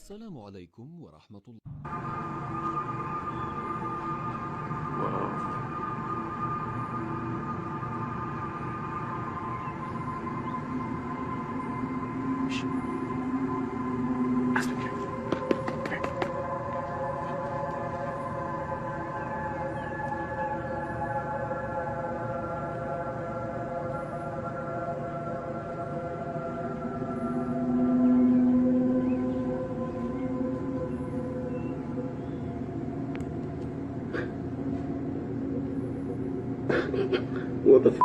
السلام عليكم ورحمة الله. What the f***?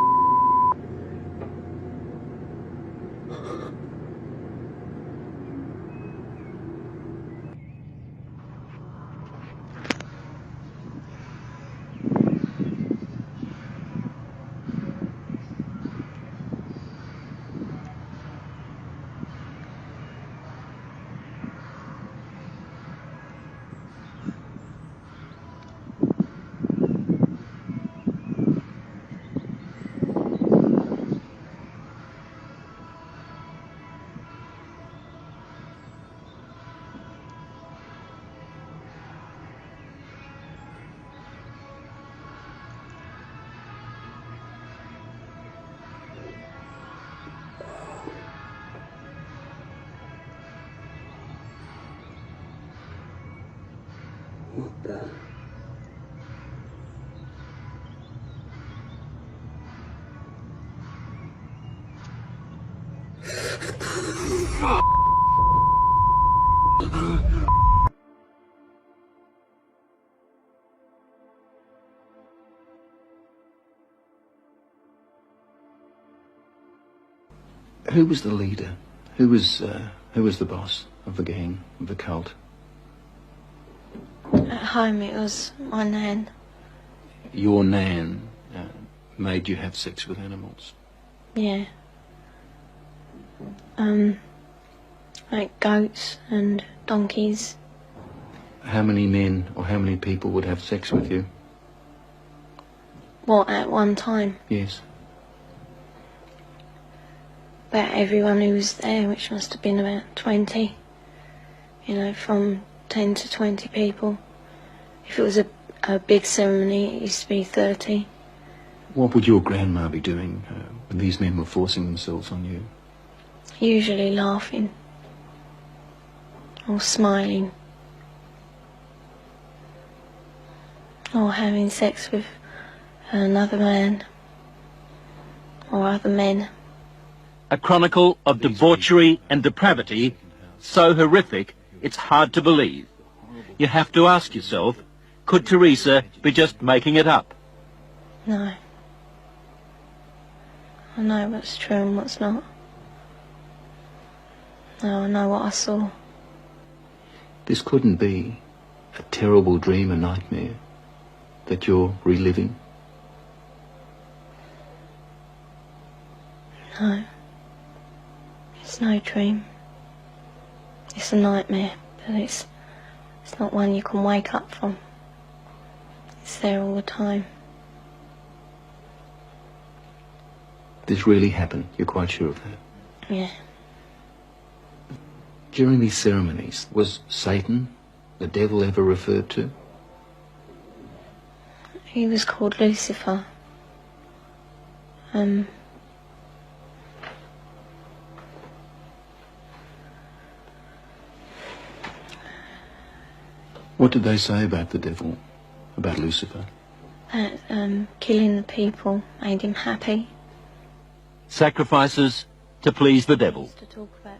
What the? Who was the leader? Who was the boss of the gang, of the cult? At home it was my nan. Your nan made you have sex with animals? Yeah. Like goats and donkeys. How many men or how many people would have sex with you? What, at one time? Yes. About everyone who was there, which must have been about 20. You know, from 10 to 20 people. If it was a big ceremony, it used to be 30. What would your grandma be doing when these men were forcing themselves on you? Usually laughing. Or smiling. Or having sex with another man. Or other men. A chronicle of debauchery and depravity so horrific it's hard to believe. You have to ask yourself, could Teresa be just making it up? No. I know what's true and what's not. No, I know what I saw. This couldn't be a terrible dream, a nightmare that you're reliving? No. It's no dream. It's a nightmare, but it's not one you can wake up from. It's there all the time. This really happened, you're quite sure of that? Yeah. During these ceremonies, was Satan, the devil, ever referred to? He was called Lucifer. What did they say about the devil, about Lucifer? That killing the people made him happy. Sacrifices to please the devil.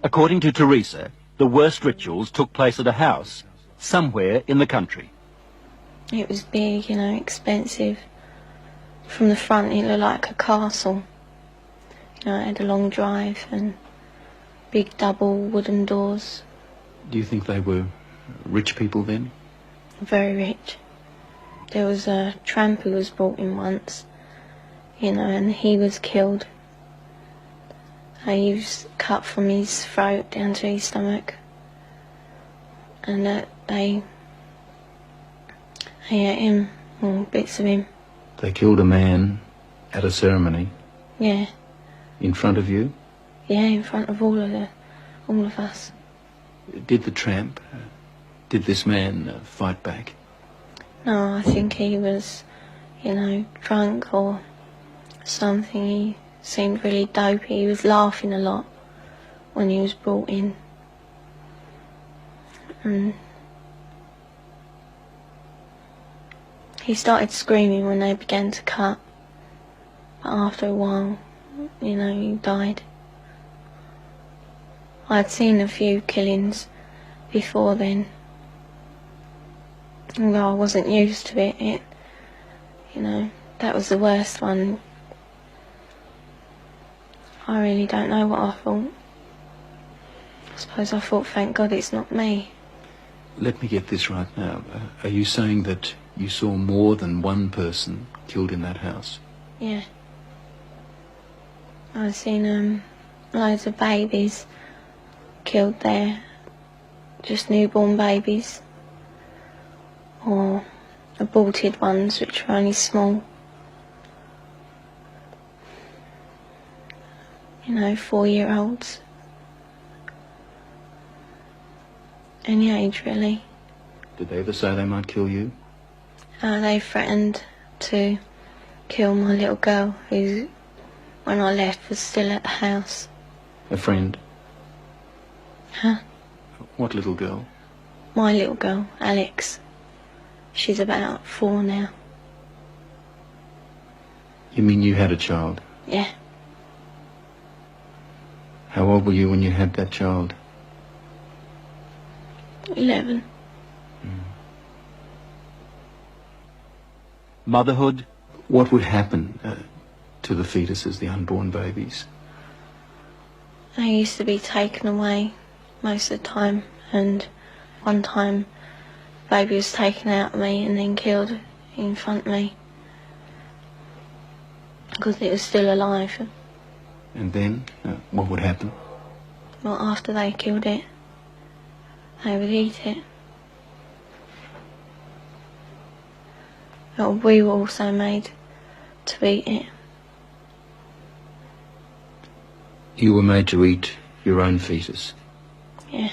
According to Teresa, the worst rituals took place at a house somewhere in the country. It was big, you know, expensive. From the front it looked like a castle. You know, it had a long drive and big double wooden doors. Do you think they were rich people then? Very rich. There was a tramp who was brought in once, you know, and he was killed. He was cut from his throat down to his stomach. And they ate him, or bits of him. They killed a man at a ceremony? Yeah. In front of you? Yeah, in front of all of us. Did the tramp, did this man fight back? No, I think he was, drunk or something. He seemed really dopey. He was laughing a lot when he was brought in. And he started screaming when they began to cut. But after a while, he died. I'd seen a few killings before then. Although I wasn't used to it, that was the worst one. I really don't know what I thought. I suppose I thought, thank God it's not me. Let me get this right now. Are you saying that you saw more than one person killed in that house? Yeah. I've seen loads of babies killed there. Just newborn babies. Or aborted ones, which were only small. 4-year-olds. Any age, really. Did they ever say they might kill you? They threatened to kill my little girl, who, when I left, was still at the house. A friend? Huh? What little girl? My little girl, Alex. She's about 4 now. You mean you had a child? Yeah. How old were you when you had that child? 11. Motherhood? What would happen to the fetuses, the unborn babies? They used to be taken away most of the time, and one time the baby was taken out of me and then killed in front of me because it was still alive. And then, what would happen? Well, after they killed it, they would eat it. But we were also made to eat it. You were made to eat your own fetus? Yeah.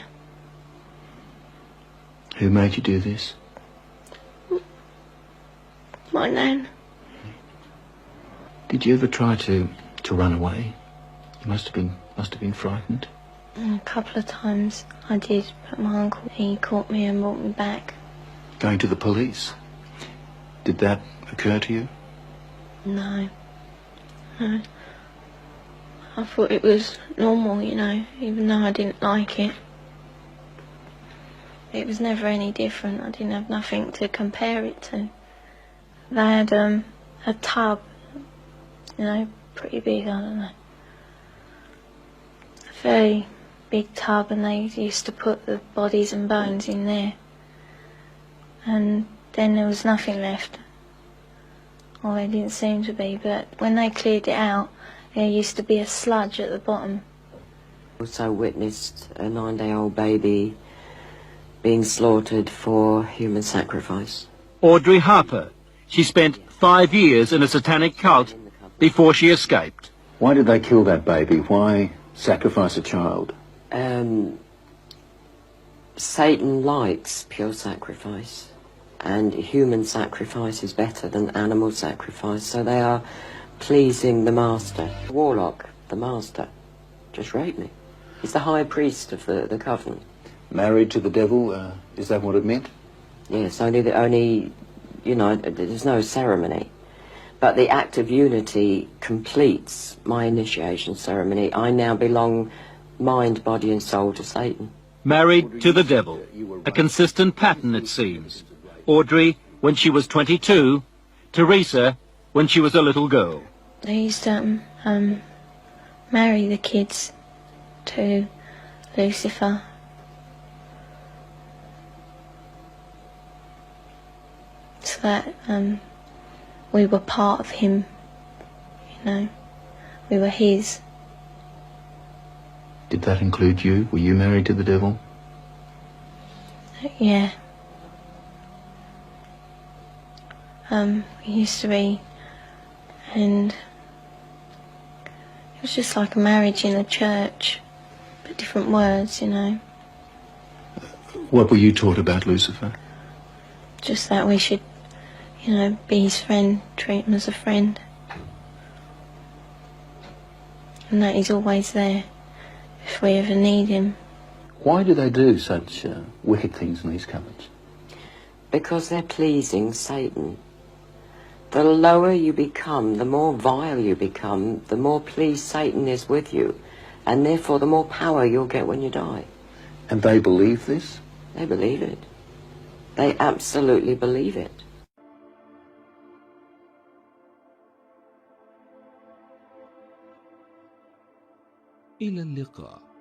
Who made you do this? My nan. Did you ever try to run away? You must have been frightened. A couple of times I did, but my uncle, he caught me and brought me back. Going to the police? Did that occur to you? No. No. I thought it was normal, even though I didn't like it. It was never any different. I didn't have nothing to compare it to. They had a tub, pretty big, I don't know. A very big tub, and they used to put the bodies and bones in there. And then there was nothing left. Or there didn't seem to be, but when they cleared it out, there used to be a sludge at the bottom. Also witnessed a 9-day-old baby being slaughtered for human sacrifice. Audrey Harper. She spent 5 years in a satanic cult before she escaped. Why did they kill that baby? Why sacrifice a child? Satan likes pure sacrifice, and human sacrifice is better than animal sacrifice, so they are pleasing the master. Warlock, the master, just raped me. He's the high priest of the covenant. Married to the devil, is that what it meant? Yes, only, there's no ceremony. But the act of unity completes my initiation ceremony. I now belong mind, body and soul to Satan. Married to the devil. A consistent pattern, it seems. Audrey when she was 22, Teresa when she was a little girl. They used to marry the kids to Lucifer. So that we were part of him, we were his. Did that include you? Were you married to the devil? Yeah. We used to be, and it was just like a marriage in a church, but different words, What were you taught about Lucifer? Just that we should, be his friend, treat him as a friend. And that he's always there if we ever need him. Why do they do such wicked things in these cupboards? Because they're pleasing Satan. The lower you become, the more vile you become, the more pleased Satan is with you, and therefore the more power you'll get when you die. And they believe this? They believe it. They absolutely believe it. إلى اللقاء.